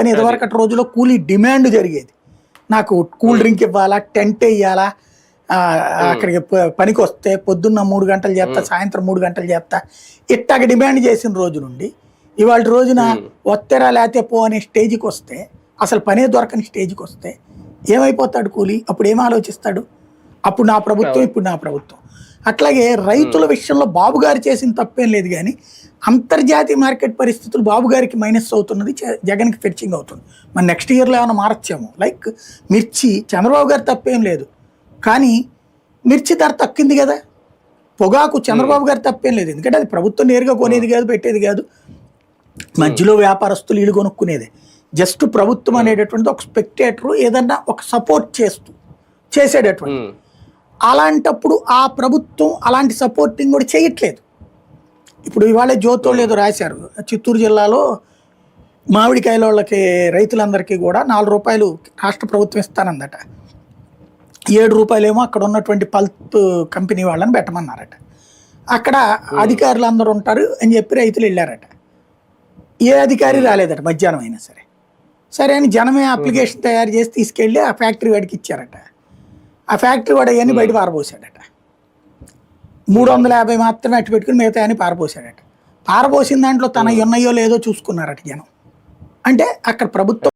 కానీ ఇదివరకటి రోజుల్లో కూలీ డిమాండ్ జరిగేది. నాకు కూల్ డ్రింక్ ఇవ్వాలా, టెంట్ వేయాలా, అక్కడికి పనికి వస్తే పొద్దున్న 3 గంటలు చేస్తా, సాయంత్రం 3 గంటలు చేస్తా, ఇట్టాగ డిమాండ్ చేసిన రోజు నుండి ఇవాళ రోజున వత్తెరా లేతే పో అనే స్టేజ్కి వస్తే, అసలు పనే దొరకని స్టేజ్కి వస్తే ఏమైపోతాడు కూలీ? అప్పుడు ఏం ఆలోచిస్తాడు? అప్పుడు నా ప్రభుత్వం, ఇప్పుడు నా ప్రభుత్వం. అట్లాగే రైతుల విషయంలో బాబు గారు చేసిన తప్పేం లేదు, కానీ అంతర్జాతీయ మార్కెట్ పరిస్థితులు బాబు గారికి మైనస్ అవుతున్నది, జగన్కి ఫెచ్చింగ్ అవుతుంది. మరి నెక్స్ట్ ఇయర్లో ఏమైనా మారచ్చేమో. లైక్ మిర్చి, చంద్రబాబు గారు తప్పేం లేదు, కానీ మిర్చి ధర తక్కింది కదా. పొగాకు చంద్రబాబు గారు తప్పేం లేదు, ఎందుకంటే అది ప్రభుత్వం నేరుగా కొనేది కాదు, పెట్టేది కాదు, మధ్యలో వ్యాపారస్తులు ఇల్లు కొనుక్కునేది. జస్ట్ ప్రభుత్వం అనేటటువంటి ఒక స్పెక్టేటర్ ఏదన్నా ఒక సపోర్ట్ చేసేటటువంటి. అలాంటప్పుడు ఆ ప్రభుత్వం అలాంటి సపోర్టింగ్ కూడా చేయట్లేదు. ఇప్పుడు ఇవాళ జ్యోతోళ్ళు ఏదో రాశారు, చిత్తూరు జిల్లాలో మామిడికాయల వాళ్ళకి రైతులందరికీ కూడా 4 రూపాయలు రాష్ట్ర ప్రభుత్వం ఇస్తానందట, 7 రూపాయలేమో అక్కడ ఉన్నటువంటి పల్ప్ కంపెనీ వాళ్ళని పెట్టమన్నారట. అక్కడ అధికారులు అందరూ ఉంటారు అని చెప్పి రైతులు వెళ్ళారట. ఏ అధికారి రాలేదట మధ్యాహ్నం అయినా సరే. సరే అని జనమే అప్లికేషన్ తయారు చేసి తీసుకెళ్ళి ఆ ఫ్యాక్టరీ వాడికి ఇచ్చారట. ఆ ఫ్యాక్టరీ వాడు అవన్నీ బయట పారబోసాడట. 350 మాత్రమే అట్టు పెట్టుకుని మిగతా అని పారబోసాడట. పారబోసిన దాంట్లో తన ఉన్నాయో లేదో చూసుకున్నారట జనం. అంటే అక్కడ ప్రభుత్వం